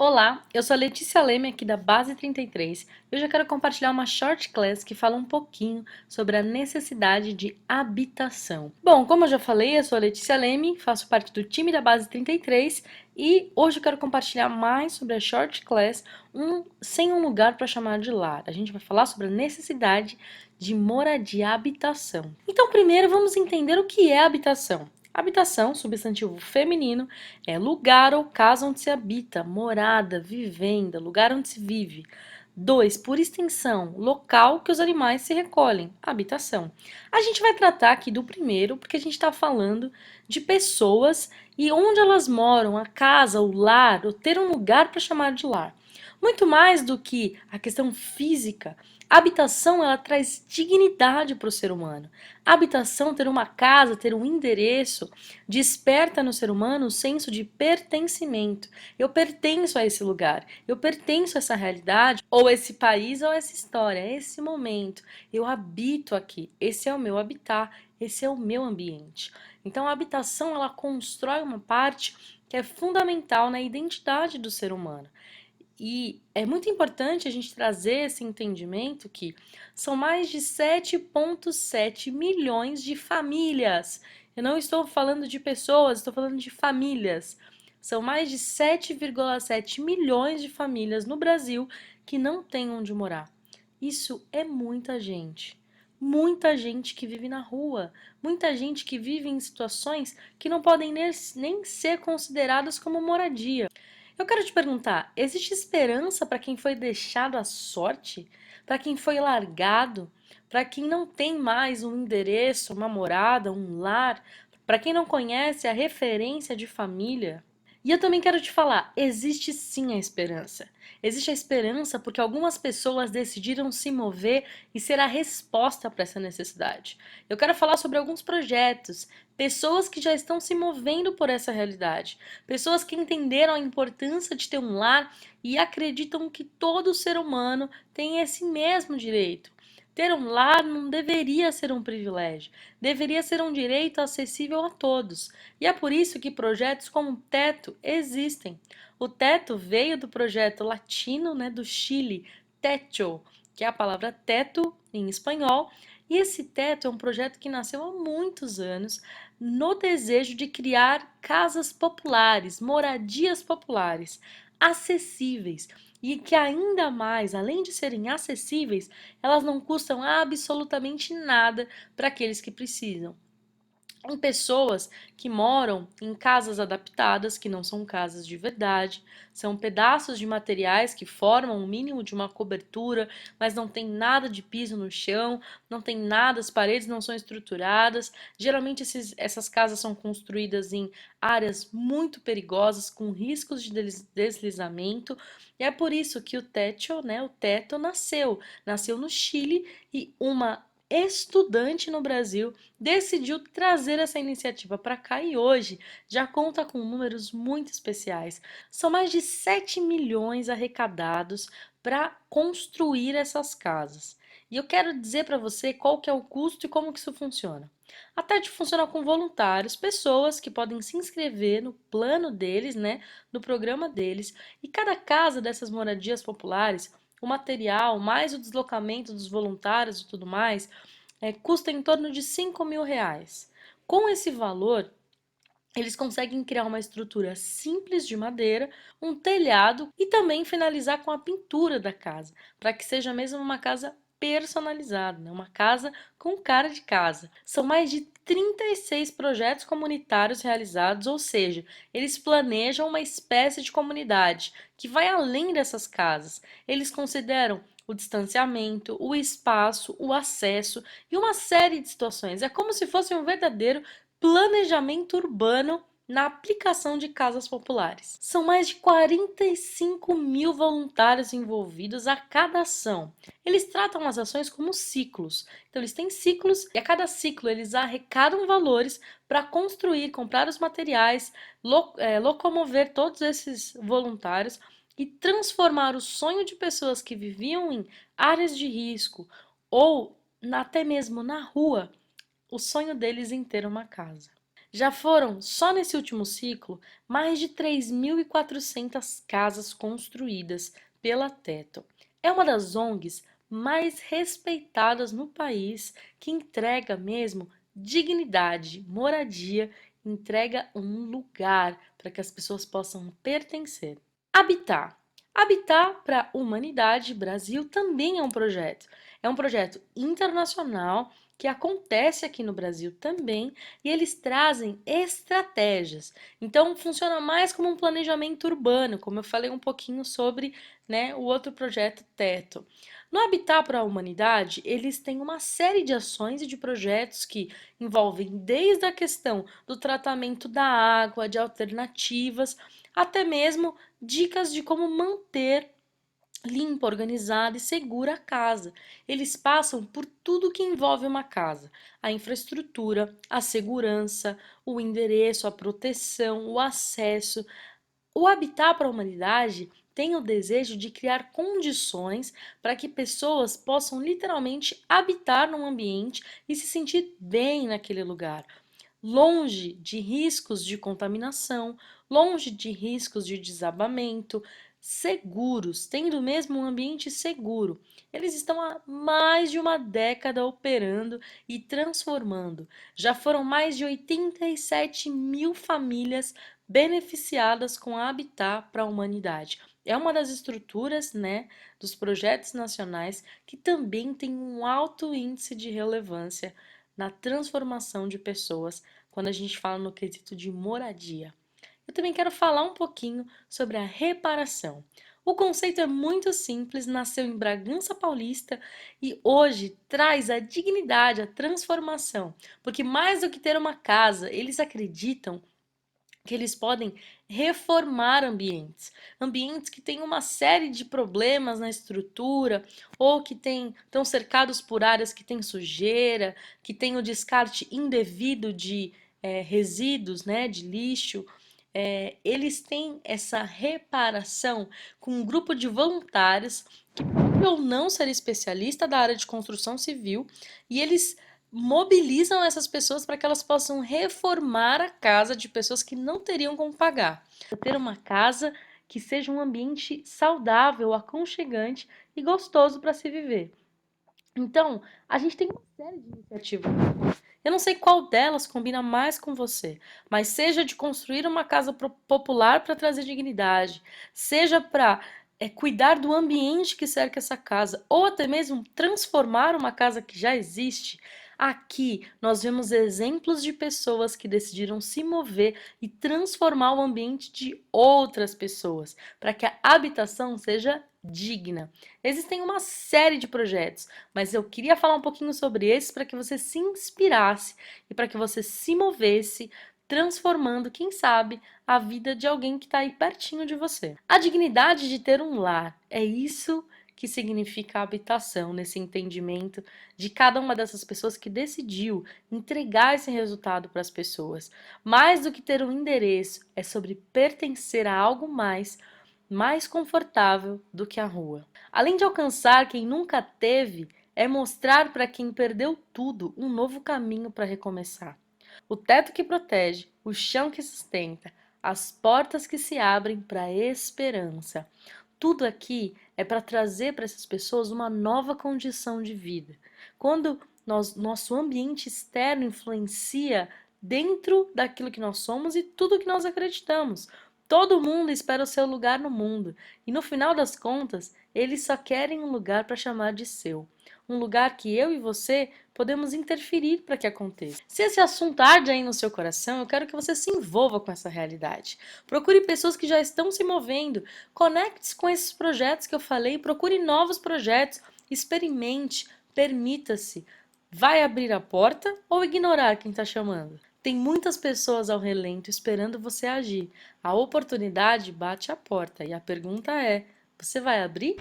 Olá, eu sou a Letícia Leme aqui da Base 33 e hoje eu quero compartilhar uma short class que fala um pouquinho sobre a necessidade de habitação. Bom, como eu já falei, eu sou a Letícia Leme, faço parte do time da Base 33 e hoje eu quero compartilhar mais sobre a short class sem um lugar para chamar de lar. A gente vai falar sobre a necessidade de moradia, habitação. Então, primeiro vamos entender o que é habitação. Habitação, substantivo feminino, é lugar ou casa onde se habita, morada, vivenda, lugar onde se vive. 2, por extensão, local que os animais se recolhem, habitação. A gente vai tratar aqui do primeiro, porque a gente está falando de pessoas e onde elas moram, a casa, o lar, ou ter um lugar para chamar de lar. Muito mais do que a questão física, a habitação ela traz dignidade para o ser humano. A habitação, ter uma casa, ter um endereço, desperta no ser humano o senso de pertencimento. Eu pertenço a esse lugar, eu pertenço a essa realidade, ou esse país, ou essa história, esse momento. Eu habito aqui, esse é o meu habitat, esse é o meu ambiente. Então a habitação ela constrói uma parte que é fundamental na identidade do ser humano. E é muito importante a gente trazer esse entendimento que são mais de 7,7 milhões de famílias. Eu não estou falando de pessoas, estou falando de famílias. São mais de 7,7 milhões de famílias no Brasil que não têm onde morar. Isso é muita gente. Muita gente que vive na rua, muita gente que vive em situações que não podem nem ser consideradas como moradia. Eu quero te perguntar, existe esperança para quem foi deixado à sorte? Para quem foi largado? Para quem não tem mais um endereço, uma morada, um lar? Para quem não conhece a referência de família? E eu também quero te falar, existe sim a esperança. Existe a esperança porque algumas pessoas decidiram se mover e ser a resposta para essa necessidade. Eu quero falar sobre alguns projetos, pessoas que já estão se movendo por essa realidade, pessoas que entenderam a importância de ter um lar e acreditam que todo ser humano tem esse mesmo direito. Ter um lar não deveria ser um privilégio, deveria ser um direito acessível a todos. E é por isso que projetos como o Teto existem. O Teto veio do projeto latino, do Chile, Techo, que é a palavra teto em espanhol. E esse Teto é um projeto que nasceu há muitos anos no desejo de criar casas populares, moradias populares, acessíveis e que ainda mais, além de serem acessíveis, elas não custam absolutamente nada para aqueles que precisam. Em pessoas que moram em casas adaptadas, que não são casas de verdade, são pedaços de materiais que formam o mínimo de uma cobertura, mas não tem nada de piso no chão, não tem nada, as paredes não são estruturadas. Geralmente essas casas são construídas em áreas muito perigosas, com riscos de deslizamento, e é por isso que o teto, o teto nasceu no Chile e uma estudante no Brasil decidiu trazer essa iniciativa para cá e hoje já conta com números muito especiais. São mais de 7 milhões arrecadados para construir essas casas. E eu quero dizer para você qual que é o custo e como que isso funciona. A TED funciona com voluntários, pessoas que podem se inscrever no plano deles, no programa deles, e cada casa dessas moradias populares, o material, mais o deslocamento dos voluntários e tudo mais, custa em torno de R$ 5.000. Com esse valor, eles conseguem criar uma estrutura simples de madeira, um telhado e também finalizar com a pintura da casa, para que seja mesmo uma casa personalizada, uma casa com cara de casa. São mais de 36 projetos comunitários realizados, ou seja, eles planejam uma espécie de comunidade que vai além dessas casas. Eles consideram o distanciamento, o espaço, o acesso e uma série de situações. É como se fosse um verdadeiro planejamento urbano na aplicação de casas populares. São mais de 45 mil voluntários envolvidos a cada ação. Eles tratam as ações como ciclos. Então, eles têm ciclos e a cada ciclo eles arrecadam valores para construir, comprar os materiais, locomover todos esses voluntários e transformar o sonho de pessoas que viviam em áreas de risco ou até mesmo na rua, o sonho deles em ter uma casa. Já foram, só nesse último ciclo, mais de 3.400 casas construídas pela Teto. É uma das ONGs mais respeitadas no país, que entrega mesmo dignidade, moradia, entrega um lugar para que as pessoas possam pertencer. Habitar. Habitar para a Humanidade Brasil também é um projeto. É um projeto internacional que acontece aqui no Brasil também e eles trazem estratégias. Então funciona mais como um planejamento urbano, como eu falei um pouquinho sobre, né, o outro projeto Teto. No Habitat para a Humanidade, eles têm uma série de ações e de projetos que envolvem desde a questão do tratamento da água, de alternativas, até mesmo dicas de como manter limpa, organizada e segura a casa. Eles passam por tudo que envolve uma casa: a infraestrutura, a segurança, o endereço, a proteção, o acesso. O Habitat para a Humanidade tem o desejo de criar condições para que pessoas possam literalmente habitar num ambiente e se sentir bem naquele lugar, longe de riscos de contaminação, longe de riscos de desabamento, seguros, tendo mesmo um ambiente seguro. Eles estão há mais de uma década operando e transformando. Já foram mais de 87 mil famílias beneficiadas com a Habitat para a Humanidade. É uma das estruturas, né, dos projetos nacionais que também tem um alto índice de relevância na transformação de pessoas quando a gente fala no quesito de moradia. Eu também quero falar um pouquinho sobre a reparação. O conceito é muito simples, nasceu em Bragança Paulista e hoje traz a dignidade, a transformação, porque mais do que ter uma casa, eles acreditam que eles podem reformar ambientes, ambientes que têm uma série de problemas na estrutura ou que estão cercados por áreas que têm sujeira, que têm o descarte indevido de resíduos, né, de lixo. Eles têm essa reparação com um grupo de voluntários que podem ou não ser especialista da área de construção civil e eles mobilizam essas pessoas para que elas possam reformar a casa de pessoas que não teriam como pagar. Ter uma casa que seja um ambiente saudável, aconchegante e gostoso para se viver. Então, a gente tem uma série de iniciativas. Eu não sei qual delas combina mais com você, mas seja de construir uma casa popular para trazer dignidade, seja para cuidar do ambiente que cerca essa casa, ou até mesmo transformar uma casa que já existe. Aqui nós vemos exemplos de pessoas que decidiram se mover e transformar o ambiente de outras pessoas, para que a habitação seja digna. Existem uma série de projetos, mas eu queria falar um pouquinho sobre esses para que você se inspirasse e para que você se movesse, transformando, quem sabe, a vida de alguém que está aí pertinho de você. A dignidade de ter um lar, é isso que significa a habitação, nesse entendimento de cada uma dessas pessoas que decidiu entregar esse resultado para as pessoas. Mais do que ter um endereço, é sobre pertencer a algo mais confortável do que a rua. Além de alcançar quem nunca teve, é mostrar para quem perdeu tudo um novo caminho para recomeçar. O teto que protege, o chão que sustenta, as portas que se abrem para a esperança. Tudo aqui é para trazer para essas pessoas uma nova condição de vida. Quando nosso ambiente externo influencia dentro daquilo que nós somos e tudo que nós acreditamos. Todo mundo espera o seu lugar no mundo e no final das contas, eles só querem um lugar para chamar de seu. Um lugar que eu e você podemos interferir para que aconteça. Se esse assunto arde aí no seu coração, eu quero que você se envolva com essa realidade. Procure pessoas que já estão se movendo, conecte-se com esses projetos que eu falei, procure novos projetos, experimente, permita-se. Vai abrir a porta ou ignorar quem está chamando? Tem muitas pessoas ao relento esperando você agir. A oportunidade bate à porta e a pergunta é: você vai abrir?